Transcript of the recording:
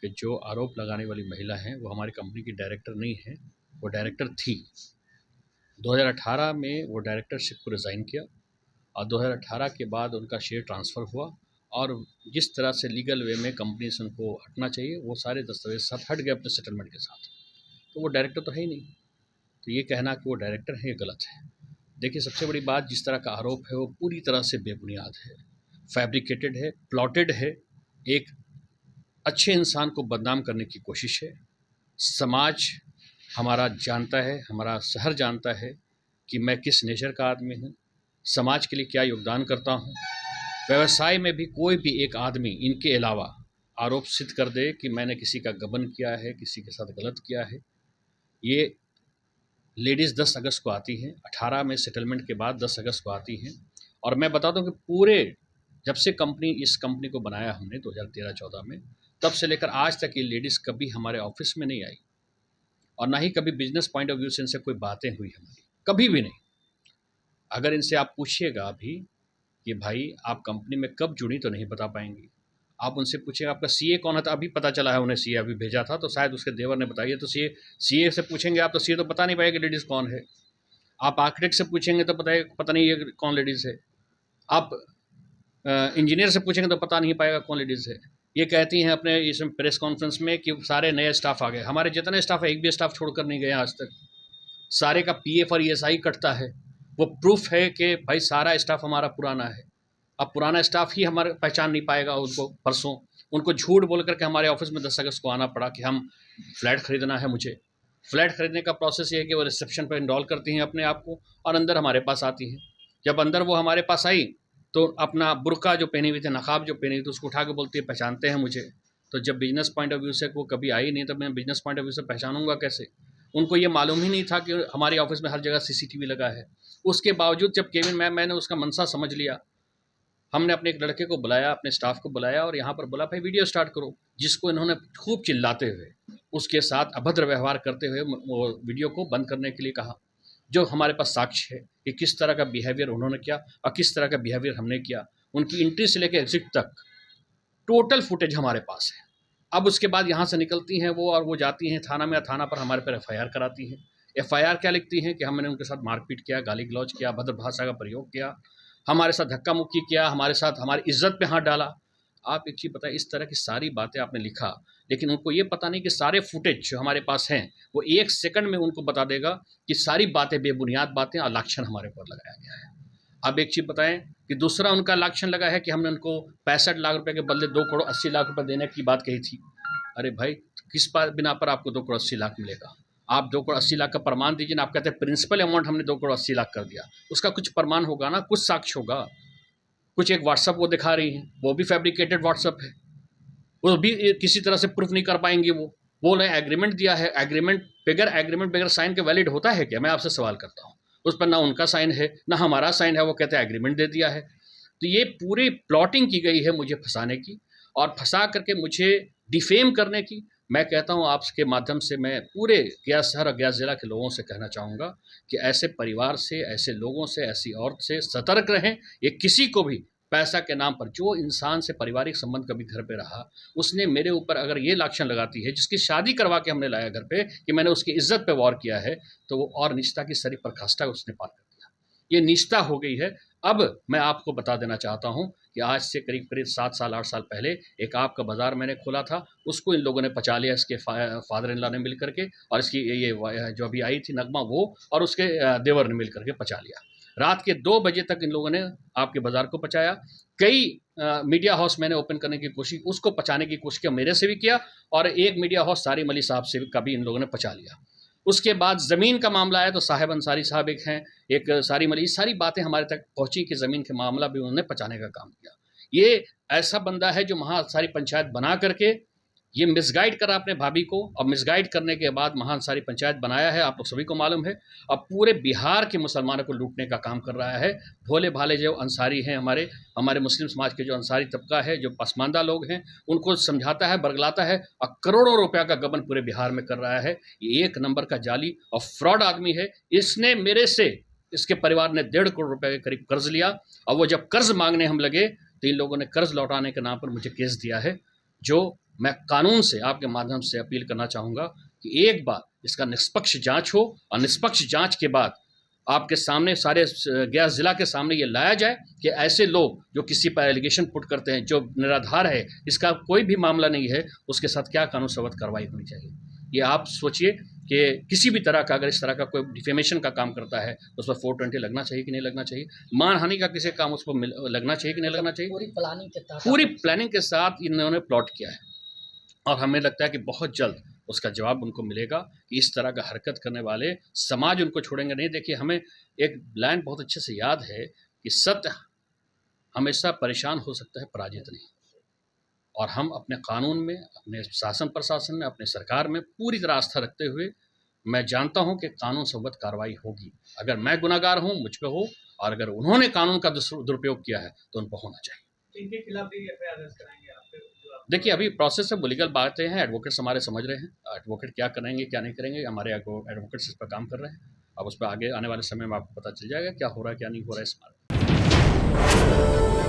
कि जो आरोप लगाने वाली महिला हैं वो हमारी कंपनी की डायरेक्टर नहीं है, वो डायरेक्टर थी। 2018 में वो डायरेक्टरशिप को रिज़ाइन किया और 2018 के बाद उनका शेयर ट्रांसफ़र हुआ और जिस तरह से लीगल वे में कंपनी से उनको हटना चाहिए वो सारे दस्तावेज साथ हट गए अपने सेटलमेंट के साथ। तो वो डायरेक्टर तो है ही नहीं, तो ये कहना कि वो डायरेक्टर है ये गलत है। देखिए, सबसे बड़ी बात, जिस तरह का आरोप है वो पूरी तरह से बेबुनियाद है, फैब्रिकेटेड है, प्लॉटेड है, एक अच्छे इंसान को बदनाम करने की कोशिश है। समाज हमारा जानता है, हमारा शहर जानता है कि मैं किस नेचर का आदमी हूँ, समाज के लिए क्या योगदान करता हूँ। व्यवसाय में भी कोई भी एक आदमी इनके अलावा आरोप सिद्ध कर दे कि मैंने किसी का गबन किया है, किसी के साथ गलत किया है। ये लेडीज़ 10 अगस्त को आती हैं, 18 में सेटलमेंट के बाद 10 अगस्त को आती हैं। और मैं बता दूं कि पूरे जब से इस कंपनी को बनाया हमने 2013-14 में, तब से लेकर आज तक ये लेडीज़ कभी हमारे ऑफिस में नहीं आई और ना ही कभी बिजनेस पॉइंट ऑफ व्यू से इनसे कोई बातें हुई हमारी, कभी भी नहीं। अगर इनसे आप पूछिएगा अभी कि भाई आप कंपनी में कब जुड़ी, तो नहीं बता पाएंगी। आप उनसे पूछेंगे आपका सीए कौन है, तो अभी पता चला है उन्हें सीए अभी भेजा था, तो शायद उसके देवर ने बताइए। तो सीए से पूछेंगे आप, तो सीए तो बता नहीं पाएगा लेडीज़ कौन है। आप आर्किटेक्ट से पूछेंगे तो पता नहीं ये कौन लेडीज़ है। आप इंजीनियर से पूछेंगे तो पता नहीं पाएगा कौन लेडीज़ है। ये कहती हैं अपने इसमें प्रेस कॉन्फ्रेंस में कि सारे नए स्टाफ आ गए। हमारे जितने स्टाफ है, एक भी स्टाफ छोड़कर नहीं गए आज तक। सारे का पीएफ और ईएसआई कटता है। वो प्रूफ है कि भाई सारा स्टाफ हमारा पुराना है। अब पुराना स्टाफ ही हमारे पहचान नहीं पाएगा उनको। परसों उनको झूठ बोल करके हमारे ऑफिस में 10 अगस्त को आना पड़ा कि हम फ्लैट ख़रीदना है मुझे। फ्लैट ख़रीदने का प्रोसेस ये है कि वो रिसेप्शन पर इनरोल करती हैं अपने आप को और अंदर हमारे पास आती हैं। जब अंदर वो हमारे पास आई तो अपना बुर्का जो पहनी हुई थी, नकाब जो पहनी हुई थी, उसको उठा के बोलती है पहचानते हैं मुझे। तो जब बिजनेस पॉइंट ऑफ व्यू से वो कभी आई नहीं, तो मैं बिजनेस पॉइंट ऑफ व्यू से पहचानूंगा कैसे। उनको ये मालूम ही नहीं था कि हमारे ऑफिस में हर जगह सीसीटीवी लगा है। उसके बावजूद जब केविन मैंने उसका मनसा समझ लिया, हमने अपने एक लड़के को बुलाया, अपने स्टाफ को बुलाया और यहाँ पर बोला भाई वीडियो स्टार्ट करो। जिसको इन्होंने खूब चिल्लाते हुए, उसके साथ अभद्र व्यवहार करते हुए वो वीडियो को बंद करने के लिए कहा। जो हमारे पास साक्ष्य है कि किस तरह का बिहेवियर उन्होंने किया और किस तरह का बिहेवियर हमने किया, उनकी एंट्री से लेकर एग्जिट तक टोटल फुटेज हमारे पास है। अब उसके बाद यहाँ से निकलती हैं वो और वो जाती हैं थाना में, थाना पर हमारे पर एफआईआर कराती हैं। एफआईआर क्या लिखती हैं कि हमने उनके साथ मारपीट किया, गाली गलौज किया, अभद्र भाषा का प्रयोग किया, हमारे साथ धक्का मुक्की किया, हमारे साथ हमारी इज्जत पे हाथ डाला। आप एक चीज़ बताएं, इस तरह की सारी बातें आपने लिखा, लेकिन उनको ये पता नहीं कि सारे फुटेज जो हमारे पास हैं वो 1 सेकंड में उनको बता देगा कि सारी बातें बेबुनियाद बातें और लांछन हमारे ऊपर लगाया गया है। अब एक चीज़ बताएं कि दूसरा उनका लांछन लगा है कि हमने उनको 65 लाख रुपए के बदले 2 करोड़ 80 लाख रुपए देने की बात कही थी। अरे भाई, किस बिना पर आपको 2 करोड़ 80 लाख मिलेगा? आप 2 करोड़ 80 लाख का प्रमाण दीजिए ना। आप कहते हैं प्रिंसिपल अमाउंट हमने 2 करोड़ 80 लाख कर दिया, उसका कुछ प्रमाण होगा ना, कुछ साक्ष्य होगा। कुछ एक व्हाट्सअप वो दिखा रही हैं, वो भी फैब्रिकेटेड व्हाट्सअप है, वो भी किसी तरह से प्रूफ नहीं कर पाएंगे। वो बोल रहे एग्रीमेंट दिया है, एग्रीमेंट बगैर साइन के वैलिड होता है क्या? मैं आपसे सवाल करता हूँ। उस पर ना उनका साइन है ना हमारा साइन है, वो कहते हैं एग्रीमेंट दे दिया है। तो ये पूरी प्लॉटिंग की गई है मुझे फंसाने की और फंसा करके मुझे डिफेम करने की। मैं कहता हूँ आपके माध्यम से मैं पूरे गया शहर और गया ज़िला के लोगों से कहना चाहूँगा कि ऐसे परिवार से, ऐसे लोगों से, ऐसी औरत से सतर्क रहें। ये किसी को भी पैसा के नाम पर, जो इंसान से पारिवारिक संबंध कभी घर पे रहा, उसने मेरे ऊपर अगर ये लांछन लगाती है, जिसकी शादी करवा के हमने लाया घर पे कि मैंने उसकी इज्जत पे वार किया है, तो वो और नीचता की सरी पराकाष्ठा उसने पार कर दिया। ये नीचता हो गई है। अब मैं आपको बता देना चाहता हूँ कि आज से करीब 7 साल 8 साल पहले एक आपका बाज़ार मैंने खोला था, उसको इन लोगों ने पचा लिया, इसके फादर इन लॉ ने मिल करके, और इसकी ये जो अभी आई थी नगमा, वो और उसके देवर ने मिल करके पचा लिया। रात के 2 बजे तक इन लोगों ने आपके बाज़ार को पचाया। कई मीडिया हाउस मैंने ओपन करने की कोशिश, उसको पचाने की कोशिश किया, मेरे से भी किया, और एक मीडिया हाउस सारिम अली साहब से कभी इन लोगों ने पचा लिया। उसके बाद ज़मीन का मामला आया तो साहिब अंसारी साहब एक हैं, एक सारिम अली, सारी बातें हमारे तक पहुंची कि ज़मीन के मामला भी उन्होंने पचाने का काम किया। ये ऐसा बंदा है जो महान सारी पंचायत बना करके ये मिसगाइड करा अपने भाभी को, और मिसगाइड करने के बाद महान सारी पंचायत बनाया है, आप लोग सभी को मालूम है। अब पूरे बिहार के मुसलमानों को लूटने का काम कर रहा है। भोले भाले जो अंसारी हैं, हमारे मुस्लिम समाज के जो अंसारी तबका है, जो पसमानदा लोग हैं, उनको समझाता है, बरगलाता है और करोड़ों रुपया का गबन पूरे बिहार में कर रहा है। ये एक नंबर का जाली और फ्रॉड आदमी है। इसने मेरे से, इसके परिवार ने 1.5 करोड़ रुपए के करीब कर्ज लिया, और वो जब कर्ज मांगने हम लगे तो इन लोगों ने कर्ज लौटाने के नाम पर मुझे केस दिया है। जो मैं कानून से आपके माध्यम से अपील करना चाहूँगा कि एक बार इसका निष्पक्ष जांच हो और निष्पक्ष जांच के बाद आपके सामने सारे गया ज़िला के सामने ये लाया जाए कि ऐसे लोग जो किसी पर एलिगेशन पुट करते हैं, जो निराधार है, इसका कोई भी मामला नहीं है, उसके साथ क्या कानून संबद्ध कार्रवाई होनी चाहिए। ये आप सोचिए कि किसी भी तरह का अगर इस तरह का कोई डिफेमेशन का काम करता है उस पर 420 लगना चाहिए कि नहीं लगना चाहिए, मानहानि का किसी काम उस पर लगना चाहिए कि नहीं लगना चाहिए। पूरी प्लानिंग के साथ इन्होंने प्लॉट किया है और हमें लगता है कि बहुत जल्द उसका जवाब उनको मिलेगा कि इस तरह का हरकत करने वाले समाज उनको छोड़ेंगे नहीं। देखिए, हमें एक लाइन बहुत अच्छे से याद है कि सत्य हमेशा परेशान हो सकता है, पराजित नहीं। और हम अपने कानून में, अपने शासन प्रशासन में, अपने सरकार में पूरी तरह आस्था रखते हुए मैं जानता हूं कि कानून संबद्ध कार्रवाई होगी। अगर मैं गुनाहगार हूं, मुझ पे हो, और अगर उन्होंने कानून का दुरुपयोग किया है तो उन पर होना चाहिए। इनके खिलाफ भी एफआईआर दर्ज कराएंगे आप? देखिए, अभी प्रोसेस है, लीगल बातें हैं, एडवोकेट्स हमारे समझ रहे हैं, एडवोकेट क्या करेंगे क्या नहीं करेंगे, हमारे एडवोकेट्स इस पर काम कर रहे हैं। अब उस पर आगे आने वाले समय में आपको पता चल जाएगा क्या हो रहा है क्या नहीं हो रहा है इस मामले में।